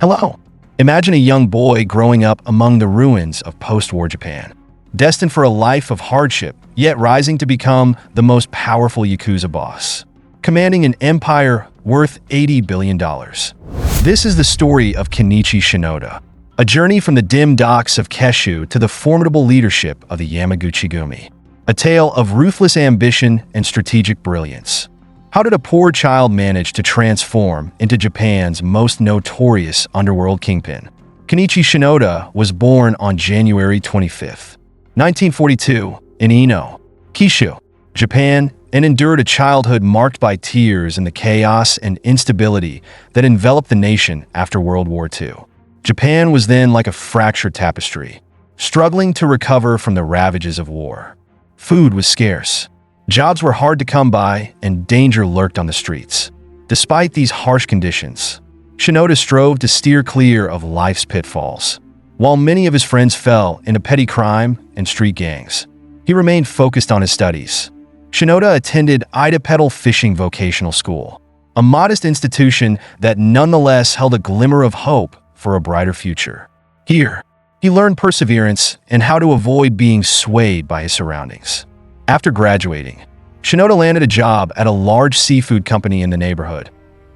Hello. Imagine a young boy growing up among the ruins of post-war Japan, destined for a life of hardship, yet rising to become the most powerful Yakuza boss, commanding an empire worth $80 billion. This is the story of Kenichi Shinoda, a journey from the dim docks of Keshu to the formidable leadership of the Yamaguchi-gumi, a tale of ruthless ambition and strategic brilliance. How did a poor child manage to transform into Japan's most notorious underworld kingpin? Kenichi Shinoda was born on January 25, 1942, in Ino, Keshu, Japan, and endured a childhood marked by tears and the chaos and instability that enveloped the nation after World War II. Japan was then like a fractured tapestry, struggling to recover from the ravages of war. Food was scarce. Jobs were hard to come by, and danger lurked on the streets. Despite these harsh conditions, Shinoda strove to steer clear of life's pitfalls. While many of his friends fell into petty crime and street gangs, he remained focused on his studies. Shinoda attended Ida Fishing Vocational School, a modest institution that nonetheless held a glimmer of hope for a brighter future. Here, he learned perseverance and how to avoid being swayed by his surroundings. After graduating, Shinoda landed a job at a large seafood company in the neighborhood,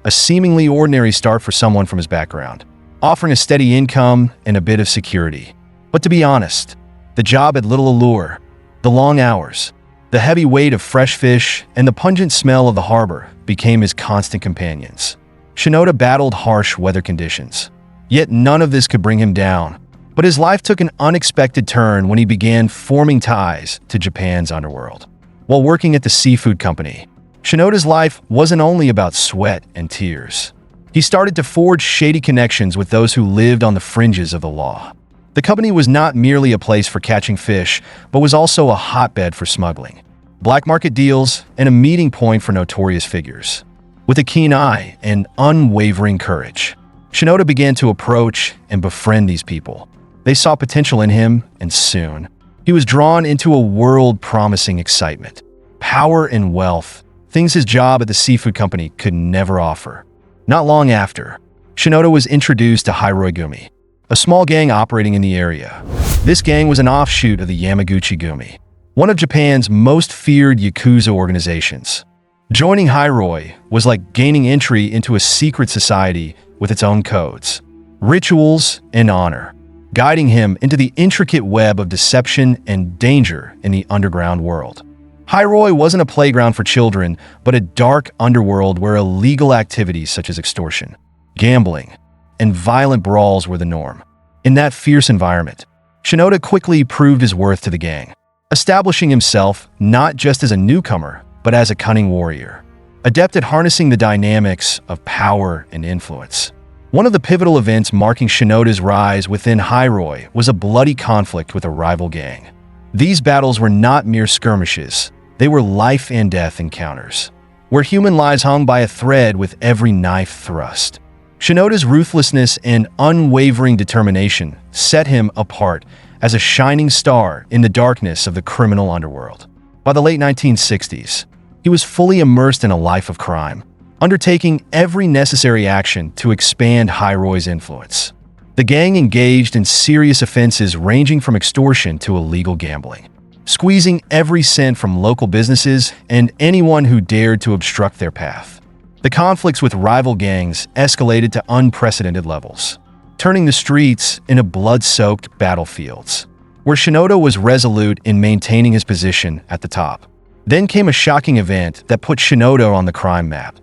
a seemingly ordinary start for someone from his background, offering a steady income and a bit of security. But to be honest, the job had little allure. The long hours, the heavy weight of fresh fish, and the pungent smell of the harbor became his constant companions. Shinoda battled harsh weather conditions, yet none of this could bring him down. But his life took an unexpected turn when he began forming ties to Japan's underworld. While working at the seafood company, Shinoda's life wasn't only about sweat and tears. He started to forge shady connections with those who lived on the fringes of the law. The company was not merely a place for catching fish, but was also a hotbed for smuggling, black market deals, and a meeting point for notorious figures. With a keen eye and unwavering courage, Shinoda began to approach and befriend these people. They saw potential in him, and soon, he was drawn into a world promising excitement, power, and wealth, things his job at the seafood company could never offer. Not long after, Shinoda was introduced to Hiroi-gumi, a small gang operating in the area. This gang was an offshoot of the Yamaguchi-gumi, one of Japan's most feared Yakuza organizations. Joining Hiroi was like gaining entry into a secret society with its own codes, rituals, and honor, guiding him into the intricate web of deception and danger in the underground world. Hiroi wasn't a playground for children, but a dark underworld where illegal activities such as extortion, gambling, and violent brawls were the norm. In that fierce environment, Shinoda quickly proved his worth to the gang, establishing himself not just as a newcomer, but as a cunning warrior, adept at harnessing the dynamics of power and influence. One of the pivotal events marking Shinoda's rise within Hiroi was a bloody conflict with a rival gang. These battles were not mere skirmishes, they were life and death encounters, where human lives hung by a thread with every knife thrust. Shinoda's ruthlessness and unwavering determination set him apart as a shining star in the darkness of the criminal underworld. By the late 1960s, he was fully immersed in a life of crime, undertaking every necessary action to expand Hiroi's influence. The gang engaged in serious offenses ranging from extortion to illegal gambling, squeezing every cent from local businesses and anyone who dared to obstruct their path. The conflicts with rival gangs escalated to unprecedented levels, turning the streets into blood-soaked battlefields, where Shinoda was resolute in maintaining his position at the top. Then came a shocking event that put Shinoda on the crime map: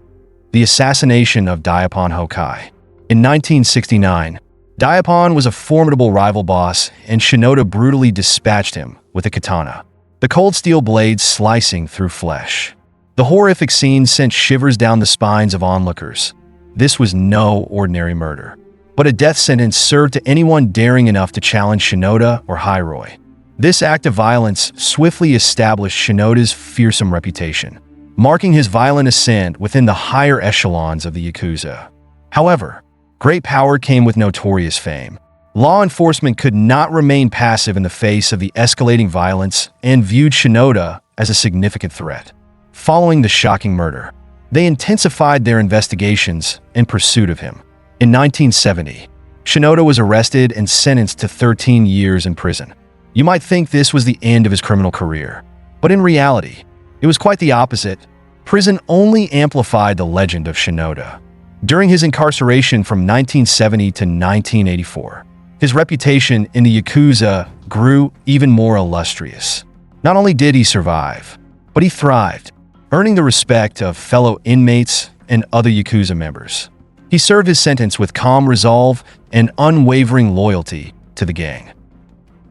the assassination of Daipon Hokai. In 1969, Daipon was a formidable rival boss, and Shinoda brutally dispatched him with a katana, the cold steel blade slicing through flesh. The horrific scene sent shivers down the spines of onlookers. This was no ordinary murder, but a death sentence served to anyone daring enough to challenge Shinoda or Hiroi. This act of violence swiftly established Shinoda's fearsome reputation, marking his violent ascent within the higher echelons of the Yakuza. However, great power came with notorious fame. Law enforcement could not remain passive in the face of the escalating violence and viewed Shinoda as a significant threat. Following the shocking murder, they intensified their investigations in pursuit of him. In 1970, Shinoda was arrested and sentenced to 13 years in prison. You might think this was the end of his criminal career, but in reality, it was quite the opposite. Prison only amplified the legend of Shinoda. During his incarceration from 1970 to 1984, his reputation in the Yakuza grew even more illustrious. Not only did he survive, but he thrived, earning the respect of fellow inmates and other Yakuza members. He served his sentence with calm resolve and unwavering loyalty to the gang.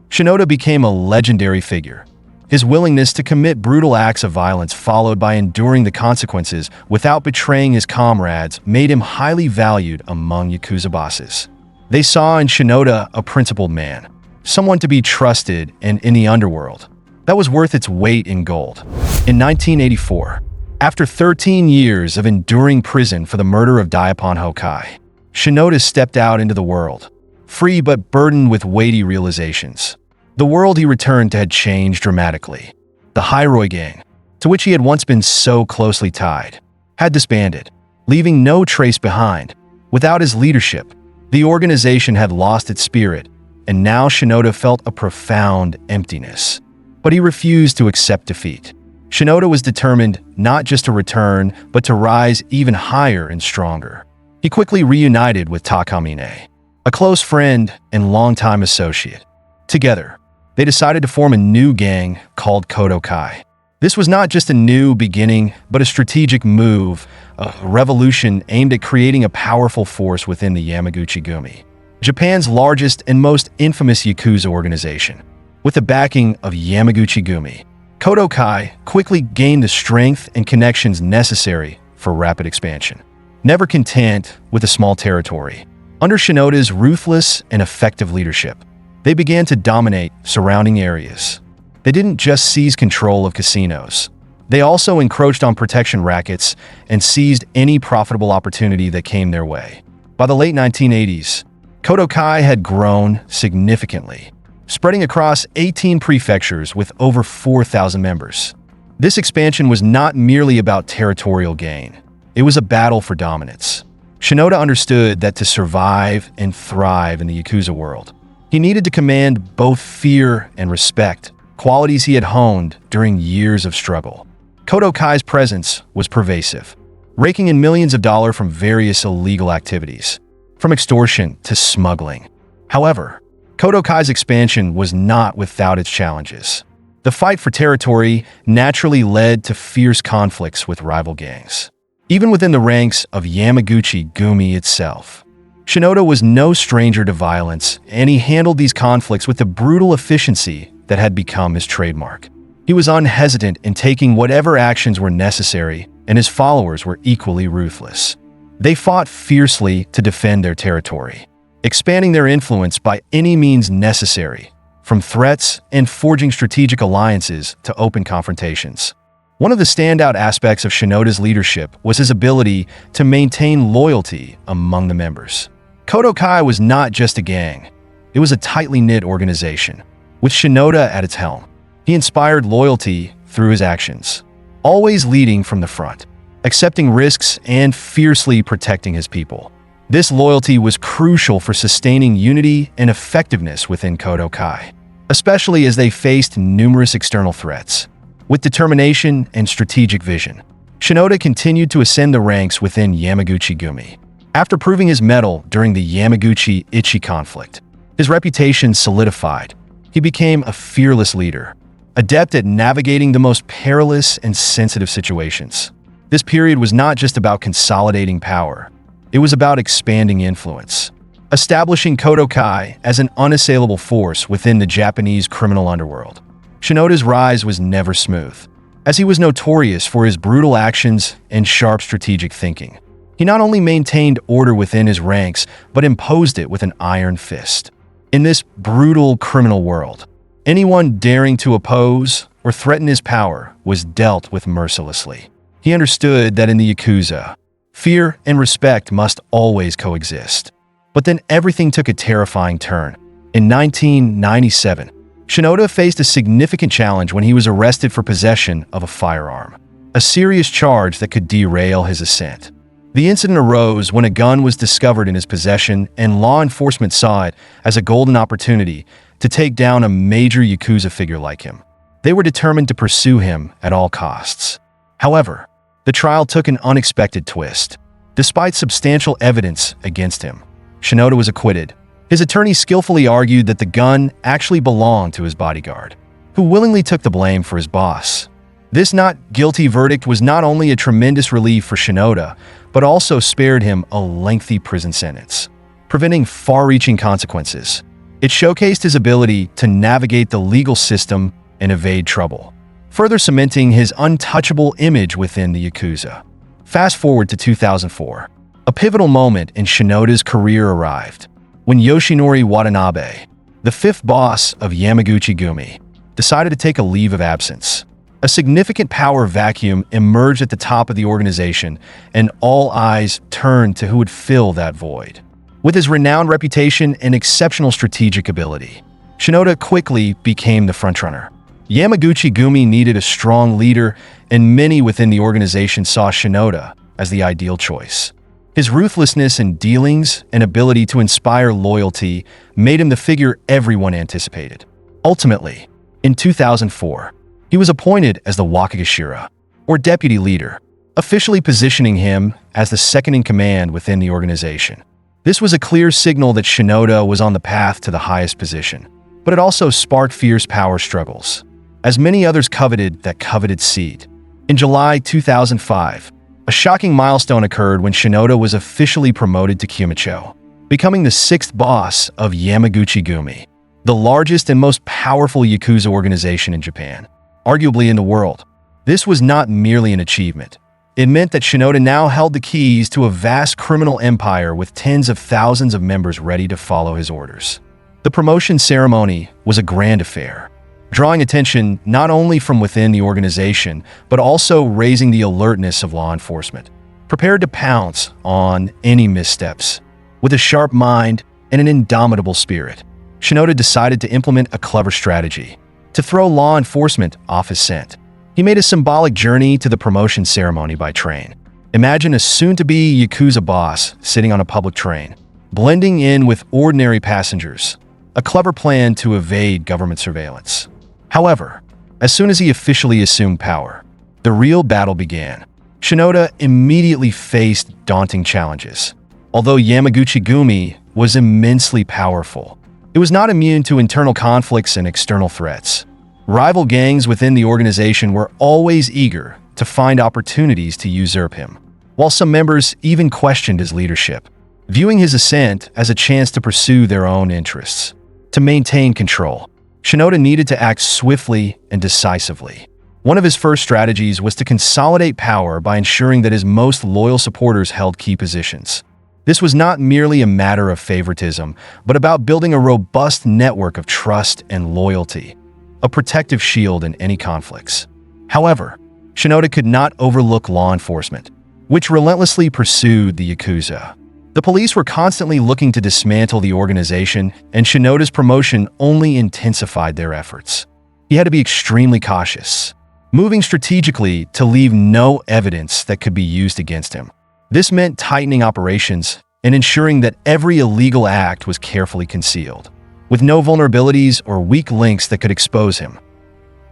Shinoda became a legendary figure. His willingness to commit brutal acts of violence followed by enduring the consequences without betraying his comrades made him highly valued among Yakuza bosses. They saw in Shinoda a principled man, someone to be trusted and in the underworld that was worth its weight in gold. In 1984, after 13 years of enduring prison for the murder of Diapon Hokai, Shinoda stepped out into the world, free but burdened with weighty realizations. The world he returned to had changed dramatically. The Hiroi gang, to which he had once been so closely tied, had disbanded, leaving no trace behind. Without his leadership, the organization had lost its spirit, and now Shinoda felt a profound emptiness. But he refused to accept defeat. Shinoda was determined not just to return, but to rise even higher and stronger. He quickly reunited with Takamine, a close friend and longtime associate. Together, they decided to form a new gang called Kodo-kai. This was not just a new beginning, but a strategic move, a revolution aimed at creating a powerful force within the Yamaguchi-gumi, Japan's largest and most infamous Yakuza organization. With the backing of Yamaguchi-gumi, Kodo-kai quickly gained the strength and connections necessary for rapid expansion. Never content with a small territory, under Shinoda's ruthless and effective leadership, they began to dominate surrounding areas. They didn't just seize control of casinos. They also encroached on protection rackets and seized any profitable opportunity that came their way. By the late 1980s, Kodo-kai had grown significantly, spreading across 18 prefectures with over 4,000 members. This expansion was not merely about territorial gain. It was a battle for dominance. Shinoda understood that to survive and thrive in the Yakuza world, he needed to command both fear and respect, qualities he had honed during years of struggle. Kodo-kai's presence was pervasive, raking in millions of dollars from various illegal activities, from extortion to smuggling. However, Kodo-kai's expansion was not without its challenges. The fight for territory naturally led to fierce conflicts with rival gangs, even within the ranks of Yamaguchi-gumi itself. Shinoda was no stranger to violence, and he handled these conflicts with the brutal efficiency that had become his trademark. He was unhesitant in taking whatever actions were necessary, and his followers were equally ruthless. They fought fiercely to defend their territory, expanding their influence by any means necessary, from threats and forging strategic alliances to open confrontations. One of the standout aspects of Shinoda's leadership was his ability to maintain loyalty among the members. Kodo-kai was not just a gang, it was a tightly knit organization. With Shinoda at its helm, he inspired loyalty through his actions, always leading from the front, accepting risks and fiercely protecting his people. This loyalty was crucial for sustaining unity and effectiveness within Kodo-kai, especially as they faced numerous external threats. With determination and strategic vision, Shinoda continued to ascend the ranks within Yamaguchi-gumi. After proving his mettle during the Yamaguchi-Ichi conflict, his reputation solidified. He became a fearless leader, adept at navigating the most perilous and sensitive situations. This period was not just about consolidating power, it was about expanding influence, establishing Kodo-kai as an unassailable force within the Japanese criminal underworld. Shinoda's rise was never smooth, as he was notorious for his brutal actions and sharp strategic thinking. He not only maintained order within his ranks, but imposed it with an iron fist. In this brutal criminal world, anyone daring to oppose or threaten his power was dealt with mercilessly. He understood that in the Yakuza, fear and respect must always coexist. But then everything took a terrifying turn. In 1997, Shinoda faced a significant challenge when he was arrested for possession of a firearm, a serious charge that could derail his ascent. The incident arose when a gun was discovered in his possession, and law enforcement saw it as a golden opportunity to take down a major Yakuza figure like him. They were determined to pursue him at all costs. However, the trial took an unexpected twist. Despite substantial evidence against him, Shinoda was acquitted. His attorney skillfully argued that the gun actually belonged to his bodyguard, who willingly took the blame for his boss. This not guilty verdict was not only a tremendous relief for Shinoda, but also spared him a lengthy prison sentence, preventing far-reaching consequences. It showcased his ability to navigate the legal system and evade trouble, further cementing his untouchable image within the Yakuza. Fast forward to 2004. A pivotal moment in Shinoda's career arrived, when Yoshinori Watanabe, the fifth boss of Yamaguchi-gumi, decided to take a leave of absence. A significant power vacuum emerged at the top of the organization, and all eyes turned to who would fill that void. With his renowned reputation and exceptional strategic ability, Shinoda quickly became the frontrunner. Yamaguchi-gumi needed a strong leader, and many within the organization saw Shinoda as the ideal choice. His ruthlessness in dealings and ability to inspire loyalty made him the figure everyone anticipated. Ultimately, in 2004, he was appointed as the Wakagashira, or deputy leader, officially positioning him as the second-in-command within the organization. This was a clear signal that Shinoda was on the path to the highest position, but it also sparked fierce power struggles, as many others coveted that coveted seat. In July 2005, a shocking milestone occurred when Shinoda was officially promoted to Kumicho, becoming the sixth boss of Yamaguchi-gumi, the largest and most powerful Yakuza organization in Japan, arguably in the world. This was not merely an achievement. It meant that Shinoda now held the keys to a vast criminal empire with tens of thousands of members ready to follow his orders. The promotion ceremony was a grand affair, drawing attention not only from within the organization, but also raising the alertness of law enforcement, prepared to pounce on any missteps. With a sharp mind and an indomitable spirit, Shinoda decided to implement a clever strategy to throw law enforcement off his scent. He made a symbolic journey to the promotion ceremony by train. Imagine a soon-to-be Yakuza boss sitting on a public train, blending in with ordinary passengers, a clever plan to evade government surveillance. However, as soon as he officially assumed power, the real battle began. Shinoda immediately faced daunting challenges. Although Yamaguchi-gumi was immensely powerful, it was not immune to internal conflicts and external threats. Rival gangs within the organization were always eager to find opportunities to usurp him, while some members even questioned his leadership, viewing his ascent as a chance to pursue their own interests. To maintain control, Shinoda needed to act swiftly and decisively. One of his first strategies was to consolidate power by ensuring that his most loyal supporters held key positions. This was not merely a matter of favoritism, but about building a robust network of trust and loyalty, a protective shield in any conflicts. However, Shinoda could not overlook law enforcement, which relentlessly pursued the Yakuza. The police were constantly looking to dismantle the organization, and Shinoda's promotion only intensified their efforts. He had to be extremely cautious, moving strategically to leave no evidence that could be used against him. This meant tightening operations and ensuring that every illegal act was carefully concealed, with no vulnerabilities or weak links that could expose him.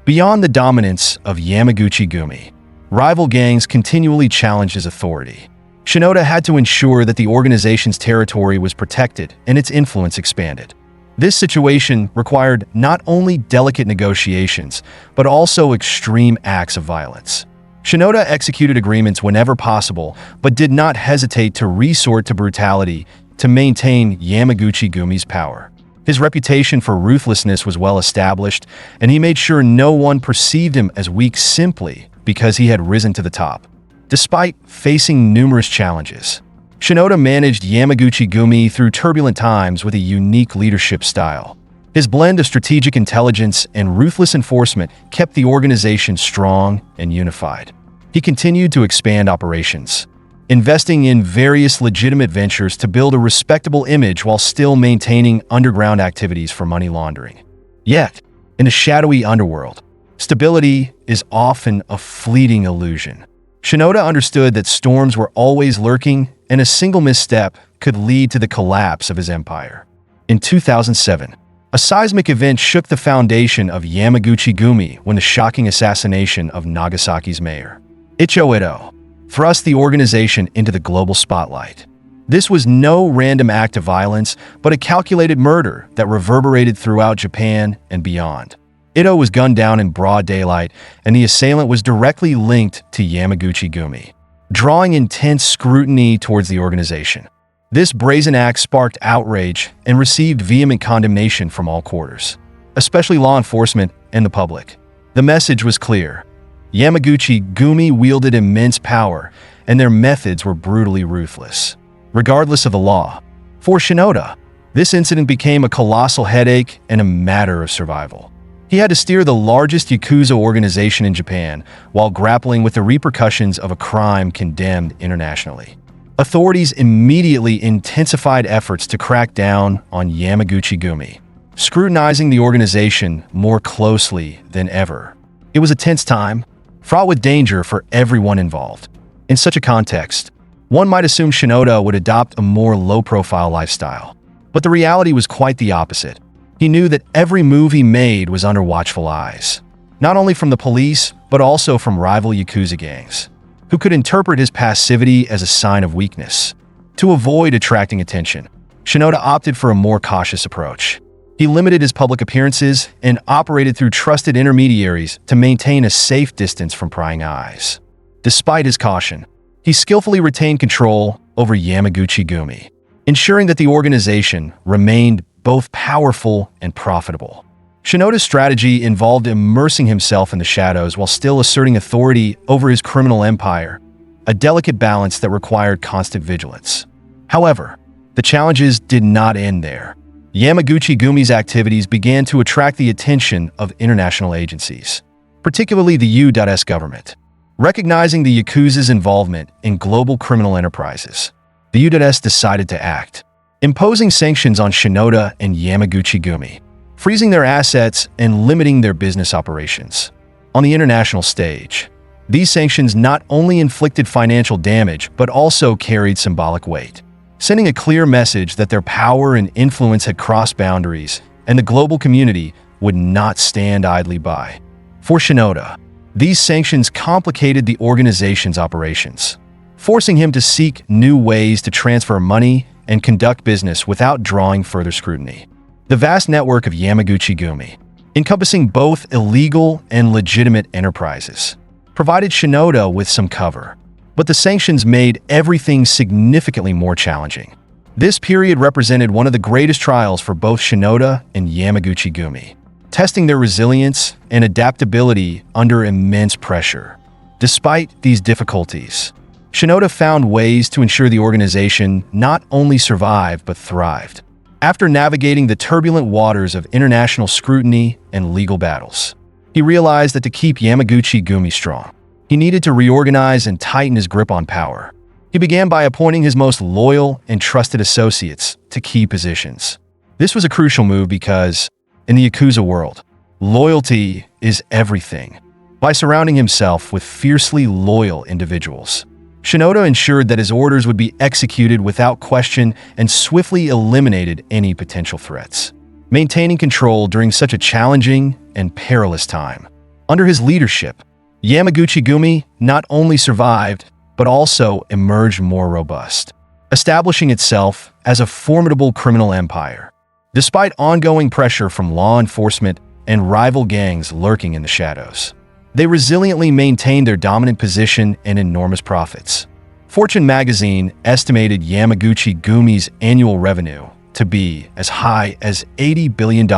Beyond the dominance of Yamaguchi-gumi, rival gangs continually challenged his authority. Shinoda had to ensure that the organization's territory was protected and its influence expanded. This situation required not only delicate negotiations, but also extreme acts of violence. Shinoda executed agreements whenever possible, but did not hesitate to resort to brutality to maintain Yamaguchi-gumi's power. His reputation for ruthlessness was well established, and he made sure no one perceived him as weak simply because he had risen to the top. Despite facing numerous challenges, Shinoda managed Yamaguchi-gumi through turbulent times with a unique leadership style. His blend of strategic intelligence and ruthless enforcement kept the organization strong and unified. He continued to expand operations, investing in various legitimate ventures to build a respectable image while still maintaining underground activities for money laundering. Yet, in a shadowy underworld, stability is often a fleeting illusion. Shinoda understood that storms were always lurking, and a single misstep could lead to the collapse of his empire. In 2007, a seismic event shook the foundation of Yamaguchi-gumi when the shocking assassination of Nagasaki's mayor, Icho Ito, thrust the organization into the global spotlight. This was no random act of violence, but a calculated murder that reverberated throughout Japan and beyond. Ito was gunned down in broad daylight, and the assailant was directly linked to Yamaguchi-gumi, drawing intense scrutiny towards the organization. This brazen act sparked outrage and received vehement condemnation from all quarters, especially law enforcement and the public. The message was clear. Yamaguchi-gumi wielded immense power, and their methods were brutally ruthless, regardless of the law. For Shinoda, this incident became a colossal headache and a matter of survival. He had to steer the largest Yakuza organization in Japan while grappling with the repercussions of a crime condemned internationally. Authorities immediately intensified efforts to crack down on Yamaguchi-gumi, scrutinizing the organization more closely than ever. It was a tense time, fraught with danger for everyone involved. In such a context, one might assume Shinoda would adopt a more low-profile lifestyle. But the reality was quite the opposite. He knew that every move he made was under watchful eyes, not only from the police, but also from rival Yakuza gangs, who could interpret his passivity as a sign of weakness. To avoid attracting attention, Shinoda opted for a more cautious approach. He limited his public appearances and operated through trusted intermediaries to maintain a safe distance from prying eyes. Despite his caution, he skillfully retained control over Yamaguchi-gumi, ensuring that the organization remained both powerful and profitable. Shinoda's strategy involved immersing himself in the shadows while still asserting authority over his criminal empire, a delicate balance that required constant vigilance. However, the challenges did not end there. Yamaguchi-gumi's activities began to attract the attention of international agencies, particularly the U.S. government. Recognizing the Yakuza's involvement in global criminal enterprises, the U.S. decided to act, imposing sanctions on Shinoda and Yamaguchi-gumi, freezing their assets and limiting their business operations. On the international stage, these sanctions not only inflicted financial damage but also carried symbolic weight, sending a clear message that their power and influence had crossed boundaries and the global community would not stand idly by. For Shinoda, these sanctions complicated the organization's operations, forcing him to seek new ways to transfer money and conduct business without drawing further scrutiny. The vast network of Yamaguchi-gumi, encompassing both illegal and legitimate enterprises, provided Shinoda with some cover, but the sanctions made everything significantly more challenging. This period represented one of the greatest trials for both Shinoda and Yamaguchi-gumi, testing their resilience and adaptability under immense pressure. Despite these difficulties, Shinoda found ways to ensure the organization not only survived but thrived. After navigating the turbulent waters of international scrutiny and legal battles, he realized that to keep Yamaguchi-gumi strong, he needed to reorganize and tighten his grip on power. He began by appointing his most loyal and trusted associates to key positions. This was a crucial move because, in the Yakuza world, loyalty is everything. By surrounding himself with fiercely loyal individuals, Shinoda ensured that his orders would be executed without question and swiftly eliminated any potential threats, maintaining control during such a challenging and perilous time. Under his leadership, Yamaguchi-gumi not only survived, but also emerged more robust, establishing itself as a formidable criminal empire. Despite ongoing pressure from law enforcement and rival gangs lurking in the shadows, they resiliently maintained their dominant position and enormous profits. Fortune magazine estimated Yamaguchi-gumi's annual revenue to be as high as $80 billion,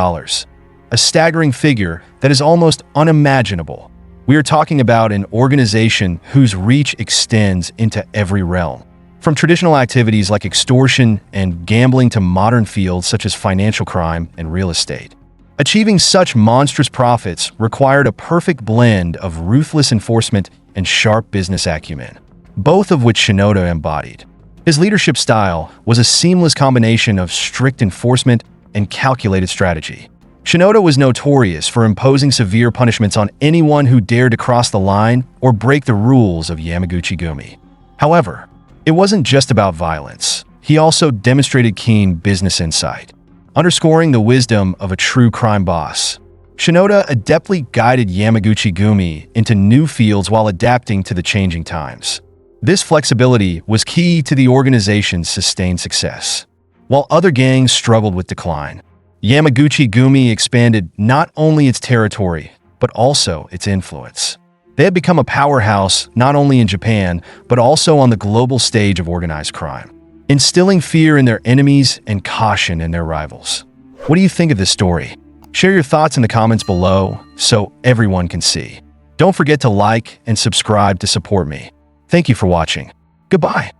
a staggering figure that is almost unimaginable. We are talking about an organization whose reach extends into every realm, from traditional activities like extortion and gambling to modern fields such as financial crime and real estate. Achieving such monstrous profits required a perfect blend of ruthless enforcement and sharp business acumen, both of which Shinoda embodied. His leadership style was a seamless combination of strict enforcement and calculated strategy, Shinoda was notorious for imposing severe punishments on anyone who dared to cross the line or break the rules of Yamaguchi-gumi. However, it wasn't just about violence. He also demonstrated keen business insight, underscoring the wisdom of a true crime boss. Shinoda adeptly guided Yamaguchi-gumi into new fields while adapting to the changing times. This flexibility was key to the organization's sustained success. While other gangs struggled with decline, Yamaguchi-gumi expanded not only its territory, but also its influence. They had become a powerhouse not only in Japan, but also on the global stage of organized crime, instilling fear in their enemies and caution in their rivals. What do you think of this story? Share your thoughts in the comments below so everyone can see. Don't forget to like and subscribe to support me. Thank you for watching. Goodbye.